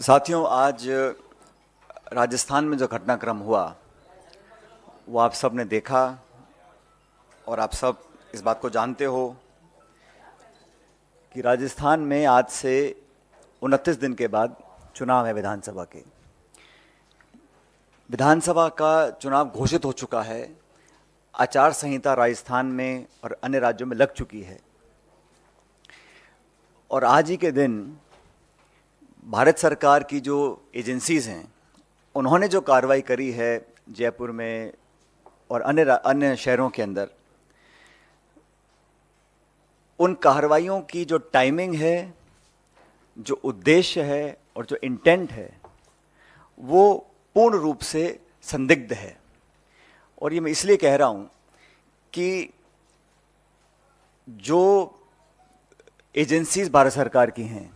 साथियों, आज राजस्थान में जो घटनाक्रम हुआ वो आप सब ने देखा और आप सब इस बात को जानते हो कि राजस्थान में आज से 29 दिन के बाद चुनाव है विधानसभा के। विधानसभा का चुनाव घोषित हो चुका है। आचार संहिता राजस्थान में और अन्य राज्यों में लग चुकी है और आज ही के दिन भारत सरकार की जो एजेंसीज़ हैं उन्होंने जो कार्रवाई करी है जयपुर में और अन्य शहरों के अंदर, उन कार्रवाइयों की जो टाइमिंग है, जो उद्देश्य है और जो इंटेंट है वो पूर्ण रूप से संदिग्ध है। और ये मैं इसलिए कह रहा हूँ कि जो एजेंसीज भारत सरकार की हैं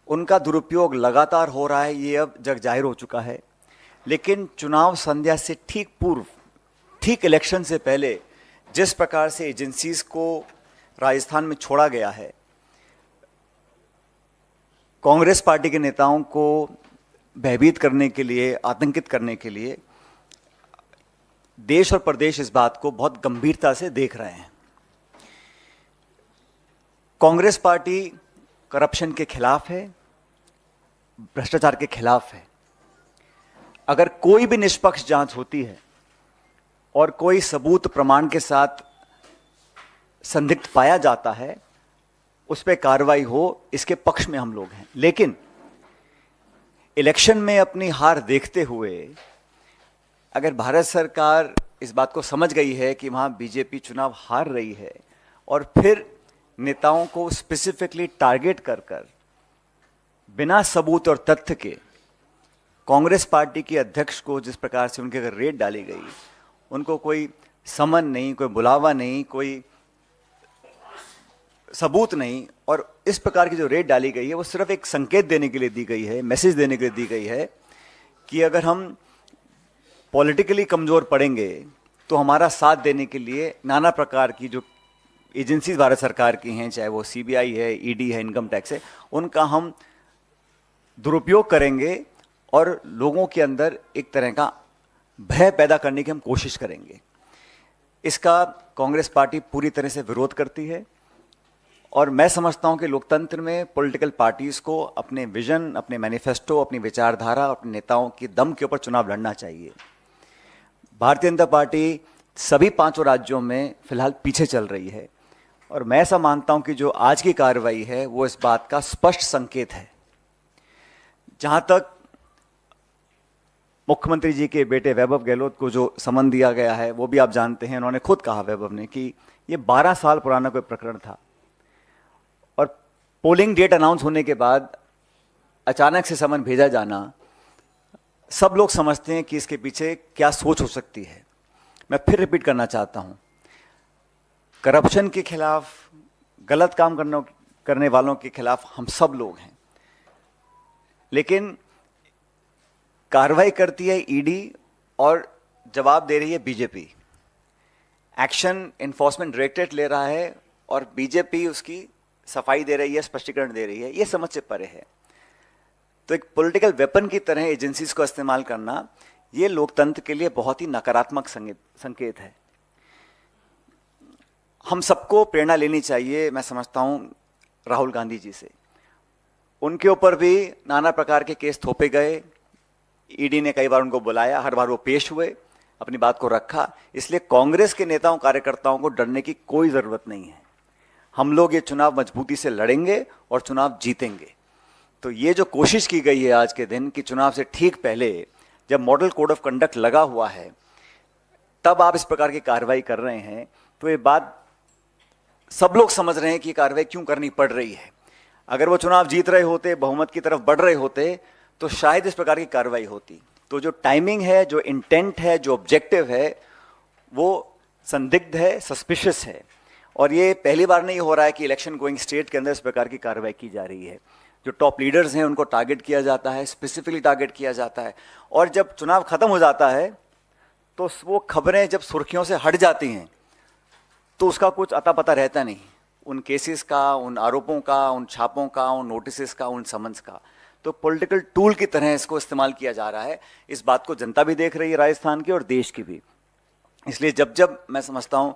उनका दुरुपयोग लगातार हो रहा है, ये अब जग जाहिर हो चुका है। लेकिन चुनाव संध्या से ठीक पूर्व, ठीक इलेक्शन से पहले जिस प्रकार से एजेंसीज को राजस्थान में छोड़ा गया है, कांग्रेस पार्टी के नेताओं को भयभीत करने के लिए, आतंकित करने के लिए, देश और प्रदेश इस बात को बहुत गंभीरता से देख रहे हैं। कांग्रेस पार्टी करप्शन के खिलाफ है, भ्रष्टाचार के खिलाफ है। अगर कोई भी निष्पक्ष जांच होती है और कोई सबूत प्रमाण के साथ संदिग्ध पाया जाता है, उस पर कार्रवाई हो, इसके पक्ष में हम लोग हैं। लेकिन इलेक्शन में अपनी हार देखते हुए अगर भारत सरकार इस बात को समझ गई है कि वहां बीजेपी चुनाव हार रही है और फिर नेताओं को स्पेसिफिकली टारगेट कर बिना सबूत और तथ्य के कांग्रेस पार्टी के अध्यक्ष को जिस प्रकार से उनके अगर रेड डाली गई, उनको कोई समन नहीं, कोई बुलावा नहीं, कोई सबूत नहीं, और इस प्रकार की जो रेड डाली गई है वो सिर्फ एक संकेत देने के लिए दी गई है, मैसेज देने के लिए दी गई है कि अगर हम पॉलिटिकली कमजोर पड़ेंगे तो हमारा साथ देने के लिए नाना प्रकार की जो एजेंसीज भारत सरकार की हैं, चाहे वो सीबीआई है, ईडी है, इनकम टैक्स है, उनका हम दुरुपयोग करेंगे और लोगों के अंदर एक तरह का भय पैदा करने की हम कोशिश करेंगे। इसका कांग्रेस पार्टी पूरी तरह से विरोध करती है और मैं समझता हूं कि लोकतंत्र में पॉलिटिकल पार्टीज को अपने विजन, अपने मैनिफेस्टो, अपनी विचारधारा, अपने नेताओं की दम के ऊपर चुनाव लड़ना चाहिए। भारतीय जनता पार्टी सभी 5 राज्यों में फिलहाल पीछे चल रही है और मैं ऐसा मानता हूं कि जो आज की कार्रवाई है वो इस बात का स्पष्ट संकेत है। जहां तक मुख्यमंत्री जी के बेटे वैभव गहलोत को जो समन दिया गया है वो भी आप जानते हैं। उन्होंने खुद कहा, वैभव ने, कि ये 12 साल पुराना कोई प्रकरण था और पोलिंग डेट अनाउंस होने के बाद अचानक से समन भेजा जाना, सब लोग समझते हैं कि इसके पीछे क्या सोच हो सकती है। मैं फिर रिपीट करना चाहता हूं, करप्शन के खिलाफ, गलत काम करने वालों के खिलाफ हम सब लोग हैं, लेकिन कार्रवाई करती है ईडी और जवाब दे रही है बीजेपी। एक्शन एनफोर्समेंट डायरेक्टरेट ले रहा है और बीजेपी उसकी सफाई दे रही है, स्पष्टीकरण दे रही है। ये समझ से परे है। तो एक पॉलिटिकल वेपन की तरह एजेंसीज को इस्तेमाल करना, ये लोकतंत्र के लिए बहुत ही नकारात्मक संकेत है। हम सबको प्रेरणा लेनी चाहिए, मैं समझता हूं, राहुल गांधी जी से। उनके ऊपर भी नाना प्रकार के केस थोपे गए, ईडी ने कई बार उनको बुलाया, हर बार वो पेश हुए, अपनी बात को रखा। इसलिए कांग्रेस के नेताओं, कार्यकर्ताओं को डरने की कोई जरूरत नहीं है। हम लोग ये चुनाव मजबूती से लड़ेंगे और चुनाव जीतेंगे। तो ये जो कोशिश की गई है आज के दिन कि चुनाव से ठीक पहले, जब मॉडल कोड ऑफ कंडक्ट लगा हुआ है, तब आप इस प्रकार की कार्रवाई कर रहे हैं, तो ये बात सब लोग समझ रहे हैं कि कार्रवाई क्यों करनी पड़ रही है। अगर वो चुनाव जीत रहे होते, बहुमत की तरफ बढ़ रहे होते, तो शायद इस प्रकार की कार्रवाई होती। तो जो टाइमिंग है, जो इंटेंट है, जो ऑब्जेक्टिव है, वो संदिग्ध है, सस्पिशियस है। और ये पहली बार नहीं हो रहा है कि इलेक्शन गोइंग स्टेट के अंदर इस प्रकार की कार्रवाई की जा रही है। जो टॉप लीडर्स हैं उनको टारगेट किया जाता है, स्पेसिफिकली टारगेट किया जाता है। और जब चुनाव खत्म हो जाता है तो वो खबरें जब सुर्खियों से हट जाती हैं तो उसका कुछ अता पता रहता नहीं। उन केसेस का, उन आरोपों का, उन छापों का, उन नोटिसेस का, उन समन्स का। तो पॉलिटिकल टूल की तरह इसको इस्तेमाल किया जा रहा है। इस बात को जनता भी देख रही है, राजस्थान की और देश की भी। इसलिए जब जब मैं समझता हूँ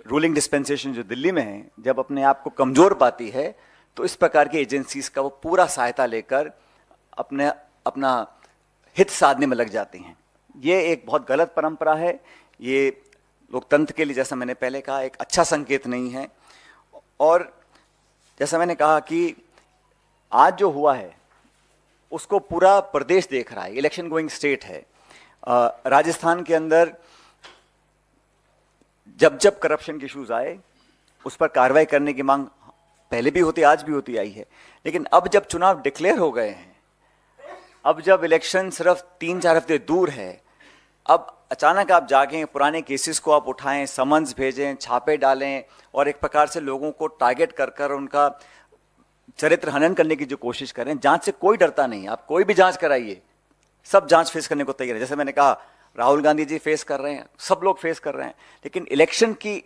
रूलिंग डिस्पेंसेशन जो दिल्ली में है, जब अपने आप को कमजोर पाती है, तो इस प्रकार की एजेंसीज का वो पूरा सहायता लेकर अपना हित साधने में लग जाती हैं। ये एक बहुत गलत परंपरा है। ये लोकतंत्र के लिए, जैसा मैंने पहले कहा, एक अच्छा संकेत नहीं है। और जैसा मैंने कहा कि आज जो हुआ है उसको पूरा प्रदेश देख रहा है, इलेक्शन गोइंग स्टेट है। राजस्थान के अंदर जब जब करप्शन के इश्यूज आए उस पर कार्रवाई करने की मांग पहले भी होती, आज भी होती आई है। लेकिन अब जब चुनाव डिक्लेयर हो गए हैं, अब जब इलेक्शन सिर्फ 3-4 हफ्ते दूर है, अब अचानक आप जागें, पुराने केसेस को आप उठाएं, समन्स भेजें, छापे डालें और एक प्रकार से लोगों को टारगेट कर कर उनका चरित्र हनन करने की जो कोशिश करें। जांच से कोई डरता नहीं, आप कोई भी जांच कराइए, सब जांच फेस करने को तैयार है। जैसे मैंने कहा, राहुल गांधी जी फेस कर रहे हैं, सब लोग फेस कर रहे हैं। लेकिन इलेक्शन की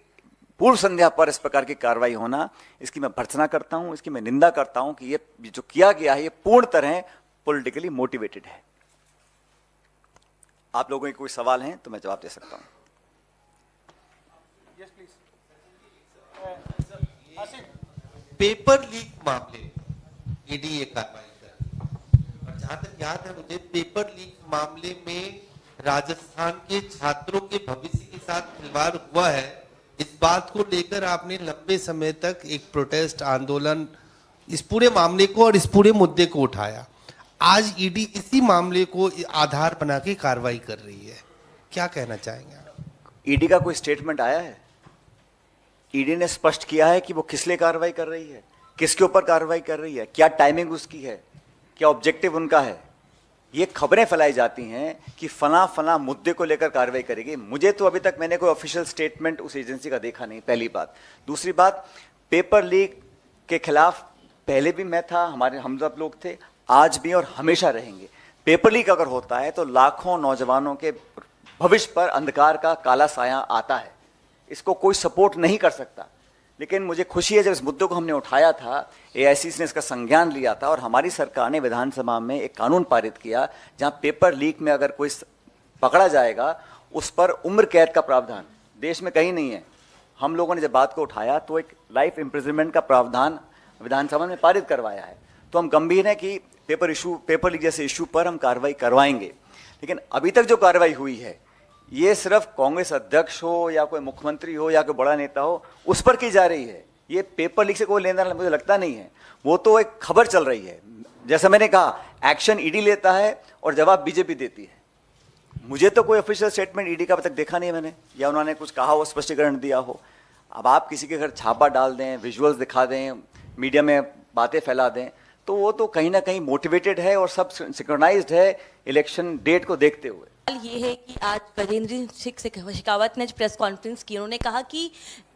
पूर्व संध्या पर इस प्रकार की कार्रवाई होना, इसकी मैं भर्त्सना करता हूं, इसकी मैं निंदा करता हूं कि ये जो किया गया है ये पूर्ण तरह पॉलिटिकली मोटिवेटेड है। आप लोगों के कोई सवाल हैं तो मैं जवाब दे सकता हूं। पेपर लीक मामले ईडी ये कार्रवाई कर, और जहां तक याद है मुझे, पेपर लीक मामले में राजस्थान के छात्रों के भविष्य के साथ खिलवाड़ हुआ है। इस बात को लेकर आपने लंबे समय तक एक प्रोटेस्ट आंदोलन, इस पूरे मामले को और इस पूरे मुद्दे को उठाया। आज ईडी इसी मामले को आधार बना के कार्रवाई कर रही है, क्या कहना चाहेंगे आप? ईडी का कोई स्टेटमेंट आया है? ईडी ने स्पष्ट किया है कि वो किस लिए कार्रवाई कर रही है, किसके ऊपर कार्रवाई कर रही है, क्या टाइमिंग उसकी है, क्या ऑब्जेक्टिव उनका है। ये खबरें फैलाई जाती हैं कि फला मुद्दे को लेकर कार्रवाई करेगी। मुझे तो अभी तक मैंने कोई ऑफिशियल स्टेटमेंट उस एजेंसी का देखा नहीं, पहली बात। दूसरी बात, पेपर लीक के खिलाफ पहले भी मैं था, हम सब लोग थे, आज भी और हमेशा रहेंगे। पेपर लीक अगर होता है तो लाखों नौजवानों के भविष्य पर अंधकार का काला साया आता है, इसको कोई सपोर्ट नहीं कर सकता। लेकिन मुझे खुशी है, जब इस मुद्दे को हमने उठाया था, एआईसीसी ने इसका संज्ञान लिया था और हमारी सरकार ने विधानसभा में एक कानून पारित किया जहां पेपर लीक में अगर कोई पकड़ा जाएगा उस पर उम्र कैद का प्रावधान देश में कहीं नहीं है। हम लोगों ने जब बात को उठाया तो एक लाइफ इम्प्रिजनमेंट का प्रावधान विधानसभा में पारित करवाया है। तो हम गंभीर हैं कि पेपर लीक जैसे इशू पर हम कार्रवाई करवाएंगे। लेकिन अभी तक जो कार्रवाई हुई है ये सिर्फ कांग्रेस अध्यक्ष हो या कोई मुख्यमंत्री हो या कोई बड़ा नेता हो उस पर की जा रही है। ये पेपर लीक से कोई लेना देना मुझे लगता नहीं है। वो तो एक खबर चल रही है। जैसा मैंने कहा, एक्शन ईडी लेता है और जवाब बीजेपी देती है। मुझे तो कोई ऑफिशियल स्टेटमेंट ईडी का अब तक देखा नहीं मैंने, या उन्होंने कुछ कहा हो, स्पष्टीकरण दिया हो। अब आप किसी के घर छापा डाल दें, विजुअल्स दिखा दें, मीडिया में बातें फैला दें, तो वो तो कहीं ना कहीं मोटिवेटेड है और सब सिंक्रोनाइज्ड है इलेक्शन डेट को देखते हुए। ये है कि आज गजेंद्र सिंह शेखावत ने प्रेस कॉन्फ्रेंस की, उन्होंने कहा कि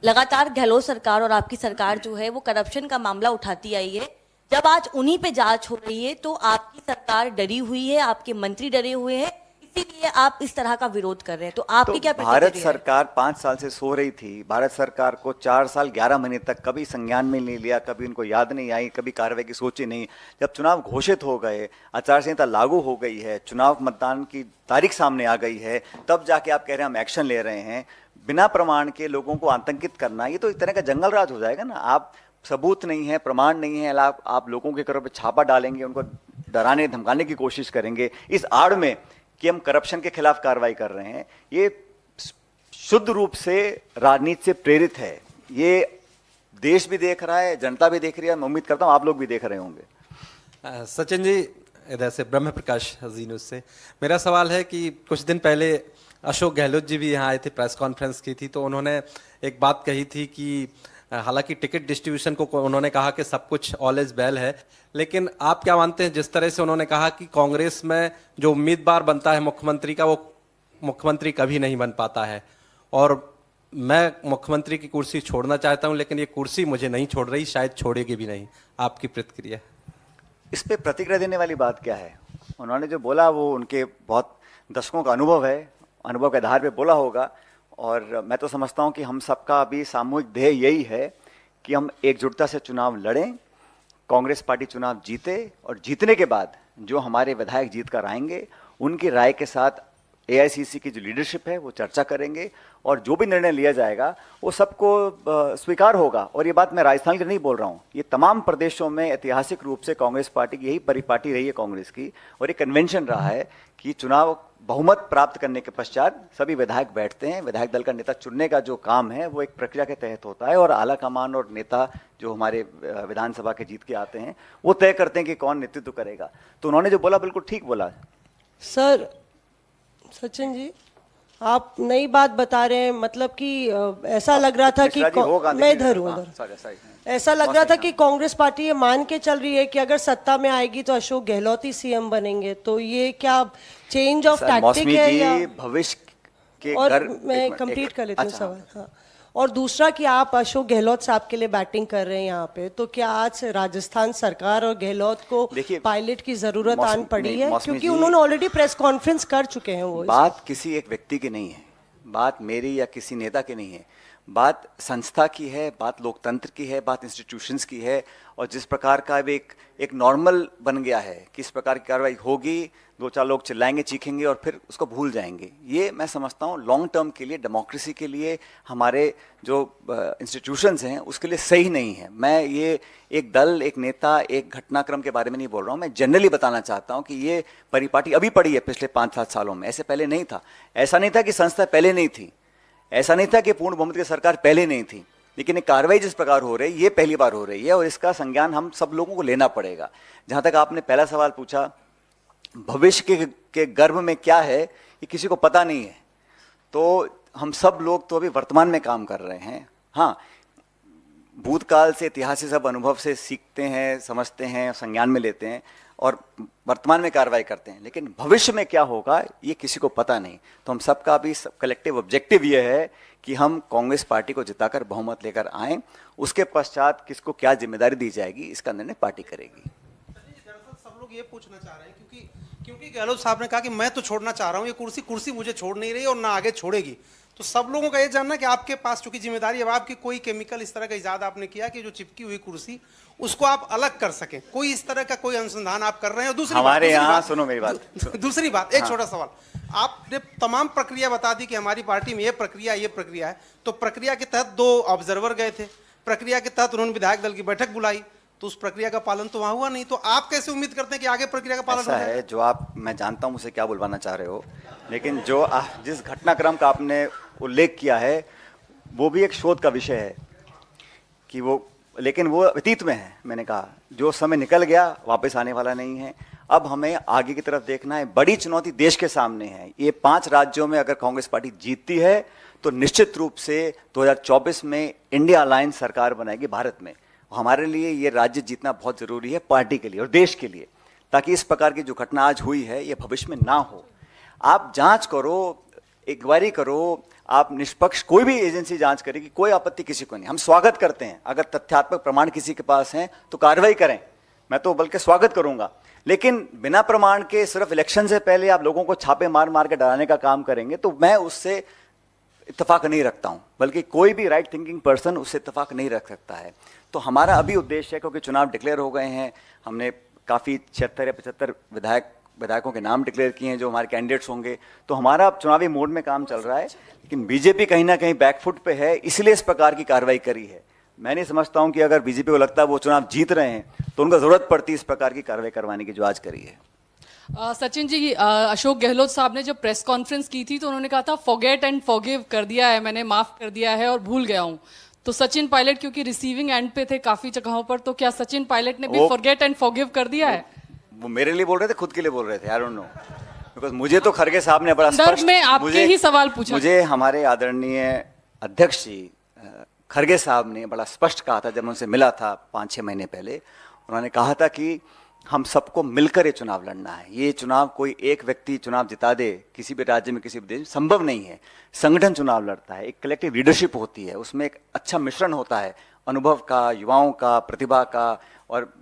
लगातार गहलोत सरकार और आपकी सरकार जो है वो करप्शन का मामला उठाती आई है। जब आज उन्हीं पे जांच हो रही है तो आपकी सरकार डरी हुई है, आपके मंत्री डरे हुए हैं, इसीलिए आप इस तरह का विरोध कर रहे हैं। तो आपकी क्या प्रतिक्रिया है? भारत सरकार 5 साल से सो रही थी। भारत सरकार को 4 साल 11 महीने तक कभी संज्ञान में नहीं लिया, कभी उनको याद नहीं आई, कभी कार्रवाई की सोची नहीं। जब चुनाव घोषित हो गए, आचार संहिता लागू हो गई है, चुनाव मतदान की तारीख सामने आ गई है, तब जाके आप कह रहे हैं हम एक्शन ले रहे हैं। बिना प्रमाण के लोगों को आतंकित करना, ये तो एक तरह का जंगल राज हो जाएगा ना। आप सबूत नहीं है, प्रमाण नहीं है, आप लोगों के घरों पर छापा डालेंगे, उनको डराने धमकाने की कोशिश करेंगे इस आड़ में कि हम करप्शन के खिलाफ कार्रवाई कर रहे हैं। ये शुद्ध रूप से राजनीति से प्रेरित है। ये देश भी देख रहा है, जनता भी देख रही है। मैं उम्मीद करता हूं आप लोग भी देख रहे होंगे। सचिन जी, इधर से ब्रह्म प्रकाश जी न्यूज़ से मेरा सवाल है कि कुछ दिन पहले अशोक गहलोत जी भी यहाँ आए थे, प्रेस कॉन्फ्रेंस की थी, तो उन्होंने एक बात कही थी कि हालांकि टिकट डिस्ट्रीब्यूशन को उन्होंने कहा कि सब कुछ ऑल इज वेल है, लेकिन आप क्या मानते हैं जिस तरह से उन्होंने कहा कि कांग्रेस में जो उम्मीदवार बनता है मुख्यमंत्री का, वो मुख्यमंत्री कभी नहीं बन पाता है, और मैं मुख्यमंत्री की कुर्सी छोड़ना चाहता हूं लेकिन ये कुर्सी मुझे नहीं छोड़ रही, शायद छोड़ेगी भी नहीं। आपकी प्रतिक्रिया? इस पे प्रतिक्रिया देने वाली बात क्या है? उन्होंने जो बोला वो उनके बहुत दशकों का अनुभव है, अनुभव के आधार पे बोला होगा। और मैं तो समझता हूं कि हम सबका अभी सामूहिक ध्येय यही है कि हम एकजुटता से चुनाव लड़ें, कांग्रेस पार्टी चुनाव जीते और जीतने के बाद जो हमारे विधायक जीत कर आएंगे उनकी राय के साथ एआईसीसी की जो लीडरशिप है वो चर्चा करेंगे और जो भी निर्णय लिया जाएगा वो सबको स्वीकार होगा। और ये बात मैं राजस्थान की नहीं बोल रहा हूँ, ये तमाम प्रदेशों में ऐतिहासिक रूप से कांग्रेस पार्टी की यही परिपाटी रही है कांग्रेस की, और ये कन्वेंशन रहा है कि चुनाव बहुमत प्राप्त करने के पश्चात सभी विधायक बैठते हैं। विधायक दल का नेता चुनने का जो काम है वो एक प्रक्रिया के तहत होता है और आला कमान और नेता जो हमारे विधानसभा के जीत के आते हैं वो तय करते हैं कि कौन नेतृत्व करेगा। तो उन्होंने जो बोला बिल्कुल ठीक बोला। सर सचिन जी, आप नई बात बता रहे हैं, मतलब कि ऐसा लग रहा था कि मैं इधर हूँ उधर, ऐसा लग रहा था कि कांग्रेस पार्टी ये मान के चल रही है कि अगर सत्ता में आएगी तो अशोक गहलोत ही सीएम बनेंगे, तो ये क्या चेंज ऑफ टैक्टिक है या भविष्य के और मैं कंप्लीट कर लेती हूँ सवाल। हाँ, और दूसरा कि आप अशोक गहलोत साहब के लिए बैटिंग कर रहे हैं यहाँ पे, तो क्या आज राजस्थान सरकार और गहलोत को पायलट की जरूरत आन पड़ी है, क्योंकि उन्होंने ऑलरेडी प्रेस कॉन्फ्रेंस कर चुके हैं। वो बात किसी एक व्यक्ति की नहीं है, बात मेरी या किसी नेता की नहीं है, बात संस्था की है, बात लोकतंत्र की है, बात इंस्टीट्यूशंस की है। और जिस प्रकार का अब एक नॉर्मल बन गया है, किस प्रकार की कार्रवाई होगी, दो चार लोग चिल्लाएंगे चीखेंगे और फिर उसको भूल जाएंगे, ये मैं समझता हूँ लॉन्ग टर्म के लिए, डेमोक्रेसी के लिए, हमारे जो इंस्टीट्यूशंस हैं उसके लिए सही नहीं है। मैं ये एक दल, एक नेता, एक घटनाक्रम के बारे में नहीं बोल रहा हूँ, मैं जनरली बताना चाहता हूँ कि ये परिपाटी अभी पड़ी है पिछले 5-7 सालों में, ऐसे पहले नहीं था। ऐसा नहीं था कि संस्था पहले नहीं थी, ऐसा नहीं था कि पूर्ण बहुमत की सरकार पहले नहीं थी, लेकिन एक कार्रवाई जिस प्रकार हो रही है ये पहली बार हो रही है और इसका संज्ञान हम सब लोगों को लेना पड़ेगा। जहाँ तक आपने पहला सवाल पूछा, भविष्य के गर्भ में क्या है ये किसी को पता नहीं है, तो हम सब लोग तो अभी वर्तमान में काम कर रहे हैं। हाँ, भूतकाल से, इतिहास से, सब अनुभव से सीखते हैं, समझते हैं, संज्ञान में लेते हैं और वर्तमान में कार्रवाई करते हैं, लेकिन भविष्य में क्या होगा ये किसी को पता नहीं। तो हम सबका भी कलेक्टिव ऑब्जेक्टिव ये है कि हम कांग्रेस पार्टी को जिताकर बहुमत लेकर आएं, उसके पश्चात किसको क्या जिम्मेदारी दी जाएगी इसका निर्णय पार्टी करेगी। सब लोग ये पूछना चाह रहे हैं क्योंकि गहलोत साहब ने कहा कि मैं तो छोड़ना चाह रहा हूं, ये कुर्सी मुझे छोड़ नहीं रही और ना आगे छोड़ेगी। तो सब लोगों का ये जानना कि आपके पास चूंकि जिम्मेदारी है, आपकी कोई केमिकल इस तरह का इजाद आपने किया कि जो चिपकी हुई कुर्सी उसको आप अलग कर सके, कोई इस तरह का कोई अनुसंधान आप कर रहे हैं? दूसरी हमारे यहाँ सुनो मेरी बात, दूसरी बात, एक छोटा सवाल, आपने तमाम प्रक्रिया बता दी कि हमारी पार्टी में ये प्रक्रिया है, तो प्रक्रिया के तहत 2 ऑब्जर्वर गए थे, प्रक्रिया के तहत उन्होंने विधायक दल की बैठक बुलाई, तो उस प्रक्रिया का पालन तो वहां हुआ नहीं, तो आप कैसे उम्मीद करते हैं कि आगे प्रक्रिया का पालन ऐसा है जो आप, मैं जानता हूं मुझे क्या बुलवाना चाह रहे हो, लेकिन जो जिस घटनाक्रम का आपने उल्लेख किया है वो भी एक शोध का विषय है कि वो, लेकिन वो अतीत में है। मैंने कहा जो समय निकल गया वापस आने वाला नहीं है, अब हमें आगे की तरफ देखना है। बड़ी चुनौती देश के सामने है। ये 5 राज्यों में अगर कांग्रेस पार्टी जीतती है तो निश्चित रूप से 2024 में इंडिया अलायंस सरकार बनाएगी भारत में। हमारे लिए ये राज्य जीतना बहुत जरूरी है, पार्टी के लिए और देश के लिए, ताकि इस प्रकार की जो घटना आज हुई है ये भविष्य में ना हो। आप जांच करो, इंक्वायरी करो, आप निष्पक्ष कोई भी एजेंसी जांच करेगी, कोई आपत्ति किसी को नहीं, हम स्वागत करते हैं। अगर तथ्यात्मक प्रमाण किसी के पास हैं तो कार्रवाई करें, मैं तो बल्कि स्वागत करूंगा। लेकिन बिना प्रमाण के सिर्फ इलेक्शन से पहले आप लोगों को छापे मार मार के डराने का काम करेंगे तो मैं उससे इत्तेफाक नहीं रखता हूं, बल्कि कोई भी राइट थिंकिंग पर्सन उससे इत्तेफाक नहीं रख सकता है। तो हमारा अभी उद्देश्य है, क्योंकि चुनाव डिक्लेयर हो गए हैं, हमने काफ़ी 76 या 75 विधायकों के नाम डिक्लेयर किए हैं जो हमारे कैंडिडेट्स होंगे, तो हमारा अब चुनावी मोड में काम चल रहा है। लेकिन बीजेपी कहीं ना कहीं बैकफुट पे है, इसलिए इस प्रकार की कार्रवाई करी है। मैं नहीं समझता हूं कि अगर बीजेपी को लगता है वो चुनाव जीत रहे हैं तो उनको जरूरत पड़ती इस प्रकार की कार्रवाई करवाने की जो आज करी है। सचिन जी, अशोक गहलोत साहब ने जब प्रेस कॉन्फ्रेंस की थी तो उन्होंने कहा था फॉरगेट एंड फॉरगिव कर दिया है, मैंने माफ कर दिया है और भूल गया हूं। तो सचिन पायलट क्योंकि रिसीविंग एंड पे थे काफी जगहों पर, तो क्या सचिन पायलट ने भी फॉरगेट एंड फॉरगिव कर दिया है? वो मेरे लिए बोल रहे थे, खुद के लिए बोल रहे थे, आई डोंट नो, बिकॉज मुझे तो खड़गे साहब ने बड़ा स्पष्ट, में आपके ही सवाल पूछा, मुझे हमारे आदरणीय अध्यक्ष जी खड़गे साहब ने बड़ा स्पष्ट कहा था जब उनसे मिला था 5-6 महीने पहले। उन्होंने कहा था कि हम सबको मिलकर ये चुनाव लड़ना है। ये चुनाव कोई एक व्यक्ति चुनाव जिता दे किसी भी राज्य में, किसी भी देश में, संभव नहीं है। संगठन चुनाव लड़ता है, एक कलेक्टिव लीडरशिप होती है, उसमें एक अच्छा मिश्रण होता है अनुभव का, युवाओं का, प्रतिभा का, और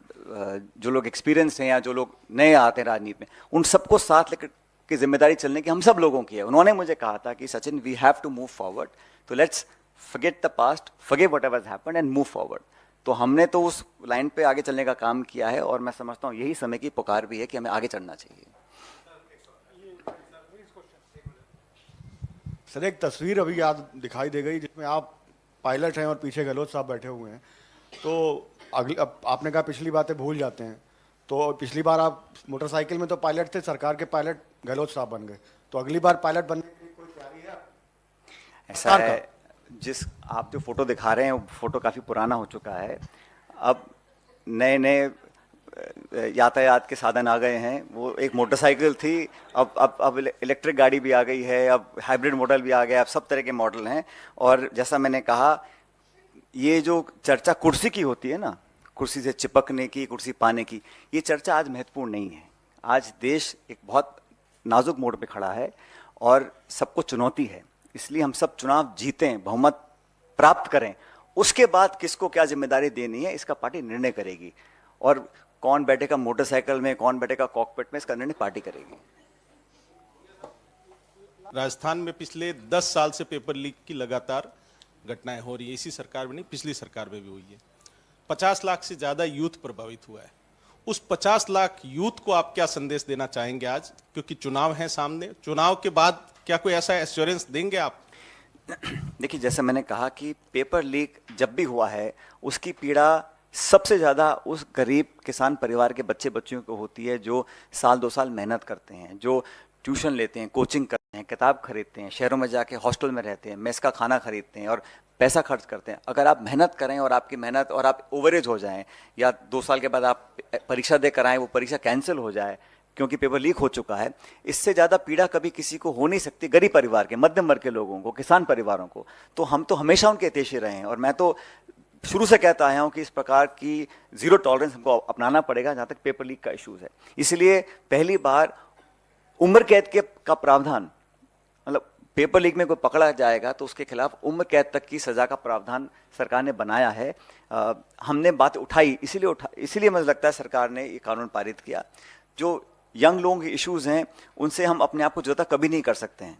जो लोग एक्सपीरियंस हैं या जो लोग नए आते हैं राजनीति में, उन सबको साथ लेकर की जिम्मेदारी चलने की हम सब लोगों की है। उन्होंने मुझे कहा था कि Sachin, we have to move forward, तो let's forget the past, forget whatever has happened and move forward. तो हमने तो उस लाइन पे आगे चलने का काम किया है और मैं समझता हूँ यही समय की पुकार भी है कि हमें आगे चलना चाहिए। सर एक तस्वीर अभी याद दिखाई दे गई जिसमें आप पायलट हैं और पीछे गहलोत साहब बैठे हुए हैं। तो अगली अब आपने कहा पिछली बातें भूल जाते हैं, तो पिछली बार आप मोटरसाइकिल में तो पायलट थे, सरकार के पायलट गहलोत साहब बन गए, तो अगली बार पायलट बनने के लिए कोई तैयारी है? ऐसा है, जिस आप जो फोटो दिखा रहे हैं वो फोटो काफ़ी पुराना हो चुका है। अब नए नए यातायात के साधन आ गए हैं। वो एक मोटरसाइकिल थी, अब इलेक्ट्रिक गाड़ी भी आ गई है, अब हाइब्रिड मॉडल भी आ गया, अब सब तरह के मॉडल हैं। और जैसा मैंने कहा, ये जो चर्चा कुर्सी की होती है ना, कुर्सी से चिपकने की, कुर्सी पाने की, ये चर्चा आज महत्वपूर्ण नहीं है। आज देश एक बहुत नाजुक मोड़ पे खड़ा है और सबको चुनौती है, इसलिए हम सब चुनाव जीतें, बहुमत प्राप्त करें, उसके बाद किसको क्या जिम्मेदारी देनी है इसका पार्टी निर्णय करेगी। और कौन बैठेगा मोटरसाइकिल में, कौन बैठेगा कॉकपिट में, इसका निर्णय पार्टी करेगी। राजस्थान में पिछले 10 साल से पेपर लीक की लगातार घटनाएं हो रही है। इसी सरकार में नहीं, पिछली सरकार में भी हुई है। 50 लाख से ज्यादा यूथ प्रभावित हुआ है। उस 50 लाख यूथ को आप क्या संदेश देना चाहेंगे आज, क्योंकि चुनाव है सामने, चुनाव के बाद क्या कोई ऐसा एश्योरेंस देंगे आप? देखिए, जैसे मैंने कहा कि पेपर लीक जब भी हुआ है उसकी पीड़ा सबसे ज़्यादा उस गरीब किसान परिवार के बच्चे बच्चियों को होती है जो साल 2 साल मेहनत करते हैं, जो ट्यूशन लेते हैं, कोचिंग करते हैं, किताब खरीदते हैं, शहरों में जाके हॉस्टल में रहते हैं, मेस का खाना खरीदते हैं और पैसा खर्च करते हैं। अगर आप मेहनत करें और आपकी मेहनत और आप ओवरेज हो जाएं, या 2 साल के बाद आप परीक्षा दे कर आएँ, वो परीक्षा कैंसिल हो जाए क्योंकि पेपर लीक हो चुका है, इससे ज़्यादा पीड़ा कभी किसी को हो नहीं सकती। गरीब परिवार के, मध्यम वर्ग के लोगों को, किसान परिवारों को, तो हम तो हमेशा उनके हितैषी रहे हैं। और मैं तो शुरू से कहता आया हूं कि इस प्रकार की जीरो टॉलरेंस हमको अपनाना पड़ेगा जहां तक पेपर लीक का इश्यूज है। इसलिए पहली बार उम्र कैद का प्रावधान, मतलब पेपर लीक में कोई पकड़ा जाएगा तो उसके खिलाफ उम्र कैद तक की सजा का प्रावधान सरकार ने बनाया है। हमने बात उठाई, इसीलिए मुझे लगता है सरकार ने ये कानून पारित किया। जो यंग लोगों के इश्यूज हैं उनसे हम अपने आप को जुदा कभी नहीं कर सकते हैं।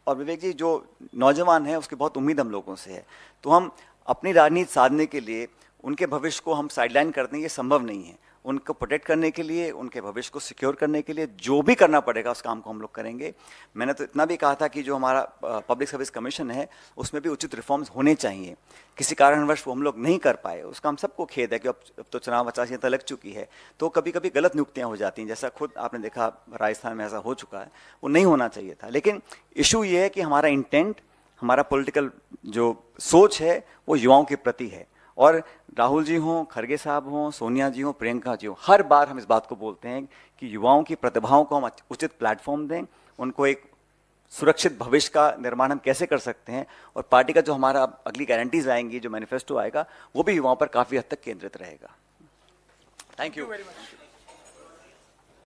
और विवेक जी, जो नौजवान है उसकी बहुत उम्मीद हम लोगों से है, तो हम अपनी राजनीति साधने के लिए उनके भविष्य को हम साइडलाइन कर दें, ये संभव नहीं है। उनको प्रोटेक्ट करने के लिए, उनके भविष्य को सिक्योर करने के लिए जो भी करना पड़ेगा उस काम को हम लोग करेंगे। मैंने तो इतना भी कहा था कि जो हमारा पब्लिक सर्विस कमीशन है उसमें भी उचित रिफॉर्म्स होने चाहिए। किसी कारणवश वो हम लोग नहीं कर पाए, उसका हम सबको खेद है कि अब तो चुनाव आचार संहिता लग चुकी है, तो कभी कभी गलत नियुक्तियाँ हो जाती हैं, जैसा खुद आपने देखा राजस्थान में ऐसा हो चुका है। वो नहीं होना चाहिए था। लेकिन इशू ये है कि हमारा इंटेंट, हमारा पॉलिटिकल जो सोच है वो युवाओं के प्रति है। और राहुल जी हों, खड़गे साहब हों, सोनिया जी हों, प्रियंका जी हों, हर बार हम इस बात को बोलते हैं कि युवाओं की प्रतिभाओं को हम उचित प्लेटफॉर्म दें, उनको एक सुरक्षित भविष्य का निर्माण हम कैसे कर सकते हैं। और पार्टी का जो हमारा अगली गारंटीज आएंगी, जो मैनिफेस्टो आएगा, वो भी युवाओं पर काफ़ी हद तक केंद्रित रहेगा। Thank you very much.